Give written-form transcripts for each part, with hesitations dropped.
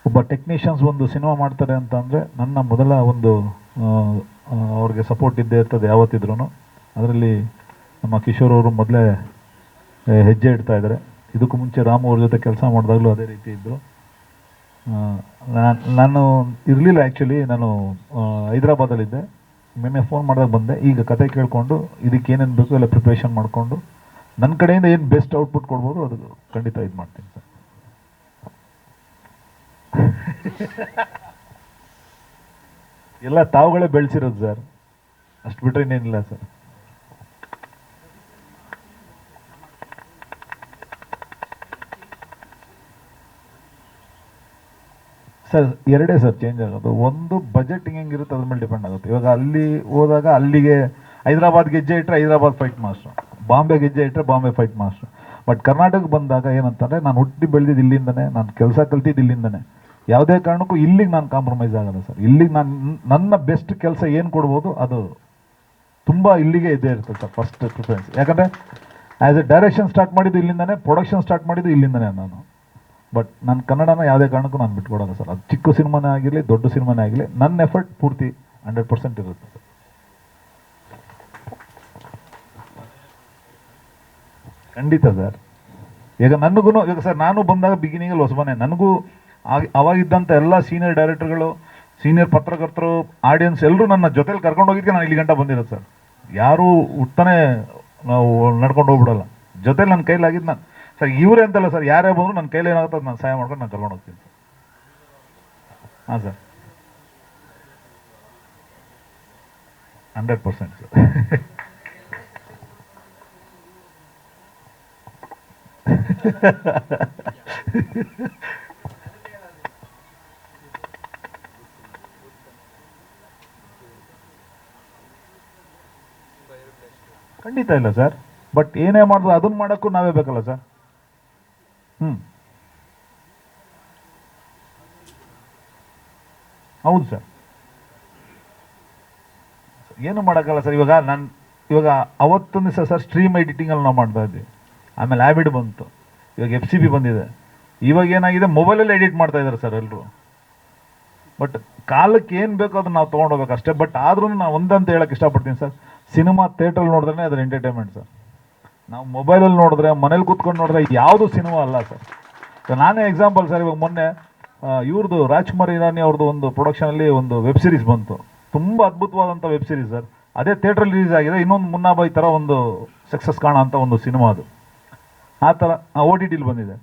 ಒಬ್ಬ ಟೆಕ್ನಿಷಿಯನ್ಸ್ ಒಂದು ಸಿನಿಮಾ ಮಾಡ್ತಾರೆ ಅಂತ ಅಂದರೆ ನನ್ನ ಮೊದಲ ಒಂದು ಅವ್ರಿಗೆ ಸಪೋರ್ಟ್ ಇದ್ದೇ ಇರ್ತದೆ ಯಾವತ್ತಿದ್ರೂ. ಅದರಲ್ಲಿ ನಮ್ಮ ಕಿಶೋರ್ ಅವರು ಮೊದಲೇ ಹೆಜ್ಜೆ ಇಡ್ತಾ ಇದ್ದಾರೆ. ಇದಕ್ಕೂ ಮುಂಚೆ ರಾಮು ಅವ್ರ ಜೊತೆ ಕೆಲಸ ಮಾಡಿದಾಗಲೂ ಅದೇ ರೀತಿ ಇದ್ದರು. ನಾನು ಇರಲಿಲ್ಲ ಆ್ಯಕ್ಚುಲಿ, ನಾನು ಹೈದ್ರಾಬಾದಲ್ಲಿದ್ದೆ. ಮೊನ್ನೆ ಫೋನ್ ಮಾಡಿದಾಗ ಬಂದೆ. ಈಗ ಕತೆ ಕೇಳಿಕೊಂಡು ಇದಕ್ಕೆ ಏನೇನು ಬೇಕು ಎಲ್ಲ ಪ್ರಿಪ್ರೇಷನ್ ಮಾಡಿಕೊಂಡು ನನ್ನ ಕಡೆಯಿಂದ ಏನು ಬೆಸ್ಟ್ ಔಟ್ಪುಟ್ ಕೊಡ್ಬೋದು ಅದು ಖಂಡಿತ ಇದು ಮಾಡ್ತೀನಿ ಸರ್. ಎಲ್ಲ ತಾವುಗಳೇ ಬೆಳೆಸಿರೋದು ಸರ್, ಅಷ್ಟು ಬಿಟ್ಟರೆ ಇನ್ನೇನಿಲ್ಲ ಸರ್. ಸರ್ ಎರಡೇ ಸರ್ ಚೇಂಜ್ ಆಗೋದು. ಒಂದು ಬಜೆಟ್ ಹೆಂಗಿರುತ್ತೆ ಅದ್ರ ಮೇಲೆ ಡಿಪೆಂಡ್ ಆಗುತ್ತೆ. ಇವಾಗ ಅಲ್ಲಿ ಹೋದಾಗ ಅಲ್ಲಿಗೆ ಹೈದ್ರಾಬಾದ್ ಗೆಜ್ಜೆ ಇಟ್ಟರೆ ಹೈದ್ರಾಬಾದ್ ಫೈಟ್ ಮಾಸ್ಟ್ರು, ಬಾಂಬೆ ಗೆಜ್ಜೆ ಇಟ್ಟರೆ ಬಾಂಬೆ ಫೈಟ್ ಮಾಸ್ಟ್ರು. ಬಟ್ ಕರ್ನಾಟಕಕ್ಕೆ ಬಂದಾಗ ಏನಂತಂದರೆ ನಾನು ಹುಟ್ಟಿ ಬೆಳೆದಿದ್ದು ಇಲ್ಲಿಂದನೇ, ನಾನು ಕೆಲಸ ಕಲ್ತಿದ್ದು ಇಲ್ಲಿಂದನೇ. ಯಾವುದೇ ಕಾರಣಕ್ಕೂ ಇಲ್ಲಿಗೆ ನಾನು ಕಾಂಪ್ರಮೈಸ್ ಆಗಲ್ಲ ಸರ್. ಇಲ್ಲಿಗೆ ನನ್ನ ಬೆಸ್ಟ್ ಕೆಲಸ ಏನು ಕೊಡ್ಬೋದು ಅದು ತುಂಬ ಇಲ್ಲಿಗೆ ಇದ್ದೇ ಇರ್ತದೆ ಸರ್ ಫಸ್ಟ್ ಪ್ರಿಫರೆನ್ಸ್. ಯಾಕಂದರೆ ಆ್ಯಸ್ ಎ ಡೈರೆಕ್ಷನ್ ಸ್ಟಾರ್ಟ್ ಮಾಡಿದ್ದು ಇಲ್ಲಿಂದನೇ, ಪ್ರೊಡಕ್ಷನ್ ಸ್ಟಾರ್ಟ್ ಮಾಡಿದ್ದು ಇಲ್ಲಿಂದನೇ ನಾನು. ಬಟ್ ನನ್ನ ಕನ್ನಡನ ಯಾವುದೇ ಕಾರಣಕ್ಕೂ ನಾನು ಬಿಟ್ಕೊಡೋಲ್ಲ ಸರ್. ಅದು ಚಿಕ್ಕ ಸಿನಿಮಾನೇ ಆಗಿರಲಿ ದೊಡ್ಡ ಸಿನಿಮಾನೇ ಆಗಲಿ, ನನ್ನ ಎಫರ್ಟ್ ಪೂರ್ತಿ 100% ಇರುತ್ತೆ ಸರ್. ಖಂಡಿತ ಸರ್. ಈಗ ನನಗೂ ಈಗ ಸರ್ ನಾನು ಬಂದಾಗ ಬಿಗಿನಿಂಗಲ್ಲಿ ಹೊಸಬನೇ, ನನಗೂ ಅವಾಗಿದ್ದಂಥ ಎಲ್ಲ ಸೀನಿಯರ್ ಡೈರೆಕ್ಟರ್ಗಳು, ಸೀನಿಯರ್ ಪತ್ರಕರ್ತರು, ಆಡಿಯನ್ಸ್ ಎಲ್ಲರೂ ನನ್ನ ಜೊತೆಲಿ ಕರ್ಕೊಂಡು ಹೋಗಿದ್ದಕ್ಕೆ ನಾನು ಇಲ್ಲಿ ಗಂಟ ಬಂದಿರೋದು ಸರ್. ಯಾರೂ ಹುಟ್ಟನೇ ನಾವು ನಡ್ಕೊಂಡು ಹೋಗ್ಬಿಡಲ್ಲ, ಜೊತೆಲಿ ನನ್ನ ಕೈಲಾಗಿದ್ದು ನಾನು ಸರ್. ಇವರೇ ಅಂತಲ್ಲ ಸರ್, ಯಾರೇ ಬಂದರೂ ನನ್ನ ಕೈಲಿ ಏನಾಗುತ್ತೆ ನಾನು ಸಹಾಯ ಮಾಡ್ಕೊಂಡು ನಾನು ಕರ್ಕೊಂಡು ಹೋಗ್ತೀನಿ ಸರ್. ಹಾಂ ಸರ್, 100% ಸರ್. ಖಂಡಿತ ಇಲ್ಲ ಸರ್. ಬಟ್ ಏನೇ ಮಾಡಿದ್ರು ಅದನ್ನ ಮಾಡೋಕ್ಕೂ ನಾವೇ ಬೇಕಲ್ಲ ಸರ್. ಹೌದು ಸರ್, ಏನು ಮಾಡೋಕ್ಕಲ್ಲ ಸರ್. ಇವಾಗ ಅವತ್ತೊಂದು ದಿವಸ ಸರ್ ಸ್ಟ್ರೀಮ್ ಎಡಿಟಿಂಗಲ್ಲಿ ನಾವು ಮಾಡ್ತಾ ಇದ್ವಿ. ಆಮೇಲೆ ಆ್ಯಬಿಡ್ ಬಂತು, ಇವಾಗ FCB ಬಂದಿದೆ. ಇವಾಗ ಏನಾಗಿದೆ, ಮೊಬೈಲಲ್ಲಿ ಎಡಿಟ್ ಮಾಡ್ತಾ ಇದ್ದಾರೆ ಸರ್ ಎಲ್ಲರೂ. ಬಟ್ ಕಾಲಕ್ಕೆ ಏನು ಬೇಕೋ ಅದನ್ನು ನಾವು ತೊಗೊಂಡೋಗ್ಬೇಕು ಅಷ್ಟೇ. ಬಟ್ ಆದ್ರೂ ನಾನು ಒಂದಂತ ಹೇಳಕ್ಕೆ ಇಷ್ಟಪಡ್ತೀನಿ ಸರ್, ಸಿನಿಮಾ ಥಿಯೇಟ್ರಲ್ಲಿ ನೋಡಿದ್ರೆ ಅದರ ಎಂಟರ್ಟೈನ್ಮೆಂಟ್ ಸರ್. ನಾವು ಮೊಬೈಲಲ್ಲಿ ನೋಡಿದ್ರೆ, ಮನೇಲಿ ಕೂತ್ಕೊಂಡು ನೋಡಿದ್ರೆ ಯಾವುದು ಸಿನಿಮಾ ಅಲ್ಲ ಸರ್. ನಾನೇ ಎಕ್ಸಾಂಪಲ್ ಸರ್, ಇವಾಗ ಮೊನ್ನೆ ಇವ್ರದ್ದು ರಾಜ್ಕುಮಾರ್ ಇರಾನಿ ಅವ್ರದ್ದು ಒಂದು ಪ್ರೊಡಕ್ಷನಲ್ಲಿ ಒಂದು ವೆಬ್ ಸೀರೀಸ್ ಬಂತು. ತುಂಬ ಅದ್ಭುತವಾದಂಥ ವೆಬ್ ಸೀರೀಸ್ ಸರ್. ಅದೇ ಥಿಯೇಟ್ರಲ್ಲಿ ರಿಲೀಸ್ ಆಗಿದೆ. ಇನ್ನೊಂದು ಮುನ್ನಾಬಾಯಿ ಥರ ಒಂದು ಸಕ್ಸಸ್ ಕಾಣೋ ಅಂತ ಒಂದು ಸಿನಿಮಾ ಅದು. ಆ ಥರ OTTಲಿ ಬಂದಿದೆ.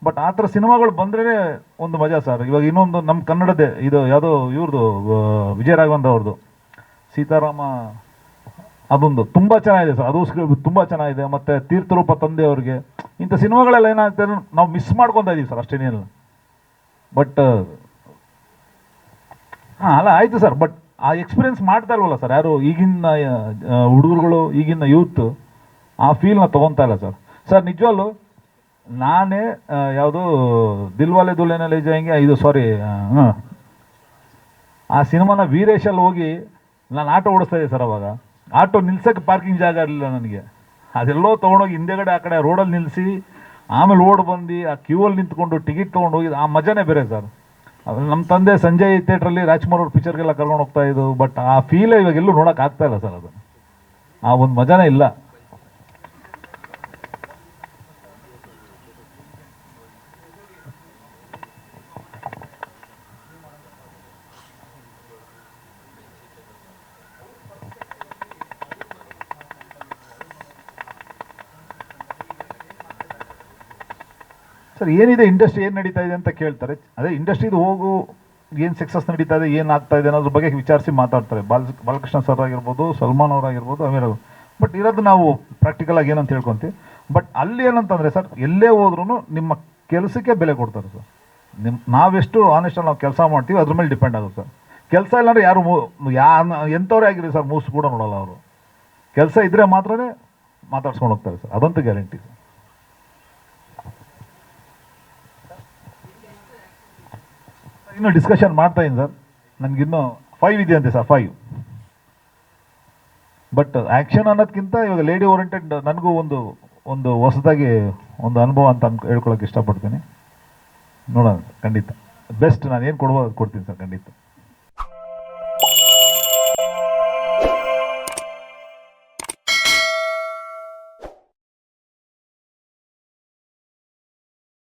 ಬಟ್ ಆ ಥರ ಸಿನಿಮಾಗಳು ಬಂದ್ರೇ ಒಂದು ಮಜಾ ಸರ್. ಇವಾಗ ಇನ್ನೊಂದು ನಮ್ಮ ಕನ್ನಡದೇ ಇದು ಯಾವುದೋ ಇವ್ರದ್ದು ವಿಜಯ ರಾಘವೇಂದ್ರ ಅವ್ರದ್ದು ಸೀತಾರಾಮ, ಅದೊಂದು ತುಂಬ ಚೆನ್ನಾಗಿದೆ ಸರ್. ಅದು ತುಂಬ ಚೆನ್ನಾಗಿದೆ. ಮತ್ತು ತೀರ್ಥರೂಪ ತಂದೆ ಅವ್ರಿಗೆ ಇಂಥ ಸಿನಿಮಾಗಳೆಲ್ಲ ಏನಾಗ್ತದೆ ನಾವು ಮಿಸ್ ಮಾಡ್ಕೊತಾ ಇದ್ದೀವಿ ಸರ್, ಅಷ್ಟೇನಿಲ್ಲ. ಬಟ್ ಹಾಂ ಅಲ್ಲ ಆಯಿತು ಸರ್. ಬಟ್ ಆ ಎಕ್ಸ್ಪೀರಿಯನ್ಸ್ ಮಾಡ್ತಾ ಇಲ್ವಲ್ಲ ಸರ್ ಯಾರು, ಈಗಿನ ಹುಡುಗರುಗಳು, ಈಗಿನ ಯೂತ್ ಆ ಫೀಲ್ನ ತೊಗೊತಾ ಇಲ್ಲ ಸರ್. ಸರ್ ನಿಜವಲ್ಲೂ ನಾನೇ ಯಾವುದು ದಿಲ್ವಾಲೆ ದುಲ್ಹನಿಯಾ ಲೇ ಜಾಯೆಂಗೆ, ಇದು ಸಾರಿ ಆ ಸಿನಿಮಾನ ವೀರೇಶಲ್ಲಿ ಹೋಗಿ ನಾನು ಆಟೋ ಓಡಿಸ್ತಾ ಇದ್ದೆ ಸರ್. ಅವಾಗ ಆಟೋ ನಿಲ್ಸೋಕ್ಕೆ ಪಾರ್ಕಿಂಗ್ ಜಾಗ ಇರಲಿಲ್ಲ ನನಗೆ. ಅದೆಲ್ಲೋ ತೊಗೊಂಡೋಗಿ ಹಿಂದೆಗಡೆ ಆ ಕಡೆ ರೋಡಲ್ಲಿ ನಿಲ್ಲಿಸಿ ಆಮೇಲೆ ಓಡ್ ಬಂದು ಆ ಕ್ಯೂವಲ್ಲಿ ನಿಂತ್ಕೊಂಡು ಟಿಕೆಟ್ ತೊಗೊಂಡು ಹೋಗಿದ್ದು ಆ ಮಜಾನೇ ಬೇರೆ ಸರ್. ಅದು ನಮ್ಮ ತಂದೆ ಸಂಜಯ್ ಥಿಯೇಟ್ರಲ್ಲಿ ರಾಜ್ಕುಮಾರ್ ಅವ್ರ ಪಿಕ್ಚರ್ಗೆಲ್ಲ ಕರ್ಕೊಂಡು ಹೋಗ್ತಾ ಇದ್ದು. ಬಟ್ ಆ ಫೀಲೇ ಇವಾಗ ಎಲ್ಲೂ ನೋಡೋಕೆ ಆಗ್ತಾ ಇಲ್ಲ ಸರ್. ಅದು ಆ ಒಂದು ಮಜಾನೇ ಇಲ್ಲ. ಸರ್ ಏನಿದೆ ಇಂಡಸ್ಟ್ರಿ ಏನು ನಡೀತಾ ಇದೆ ಅಂತ ಕೇಳ್ತಾರೆ. ಅದೇ ಇಂಡಸ್ಟ್ರಿದು ಹೋಗು ಏನು ಸಕ್ಸಸ್ ನಡೀತಾ ಇದೆ, ಏನು ಆಗ್ತಾ ಇದೆ ಅನ್ನೋದ್ರ ಬಗ್ಗೆ ವಿಚಾರಿಸಿ ಮಾತಾಡ್ತಾರೆ. ಬಾಲಕೃಷ್ಣ ಸರ್ ಆಗಿರ್ಬೋದು, ಸಲ್ಮಾನ್ ಅವರಾಗಿರ್ಬೋದು, ಅಮೀರ್. ಬಟ್ ಇರೋದು ನಾವು ಪ್ರಾಕ್ಟಿಕಲಾಗಿ ಏನಂತ ಹೇಳ್ಕೊತೀವಿ. ಬಟ್ ಅಲ್ಲಿ ಏನಂತಂದರೆ ಸರ್, ಎಲ್ಲೇ ಹೋದ್ರೂ ನಿಮ್ಮ ಕೆಲಸಕ್ಕೆ ಬೆಲೆ ಕೊಡ್ತಾರೆ ಸರ್. ನಾವೆಷ್ಟು ಆನೆಸ್ಟಾಗಿ ನಾವು ಕೆಲಸ ಮಾಡ್ತೀವಿ ಅದ್ರ ಮೇಲೆ ಡಿಪೆಂಡ್ ಆಗುತ್ತೆ ಸರ್. ಕೆಲಸ ಇಲ್ಲಾಂದ್ರೆ ಯಾರು ಎಂಥವ್ರೇ ಆಗಿರಿ ಸರ್, ಮೂಸು ಕೂಡ ನೋಡೋಲ್ಲ ಅವರು. ಕೆಲಸ ಇದ್ದರೆ ಮಾತ್ರನೇ ಮಾತಾಡ್ಸ್ಕೊಂಡು ಹೋಗ್ತಾರೆ ಸರ್, ಅದಂತೂ ಗ್ಯಾರಂಟಿ ಸರ್. ಇನ್ನೂ ಡಿಸ್ಕಷನ್ ಮಾಡ್ತಾ ಇದ್ದೀನಿ ಸರ್. ನನಗಿನ್ನೂ 5 ಇದೆಯಂತೆ ಸರ್, 5. ಬಟ್ ಆ್ಯಕ್ಷನ್ ಅನ್ನೋದಕ್ಕಿಂತ ಇವಾಗ ಲೇಡಿ ಓರಿಯೆಂಟೆಡ್ ನನಗೂ ಒಂದು ಹೊಸದಾಗಿ ಒಂದು ಅನುಭವ ಅಂತ ಹೇಳ್ಕೊಳಕ್ಕೆ ಇಷ್ಟಪಡ್ತೀನಿ. ನೋಡೋಣ ಖಂಡಿತ. ಬೆಸ್ಟ್ ನಾನು ಏನು ಕೊಡ್ಬೋದು ಅದು ಕೊಡ್ತೀನಿ ಸರ್ ಖಂಡಿತ.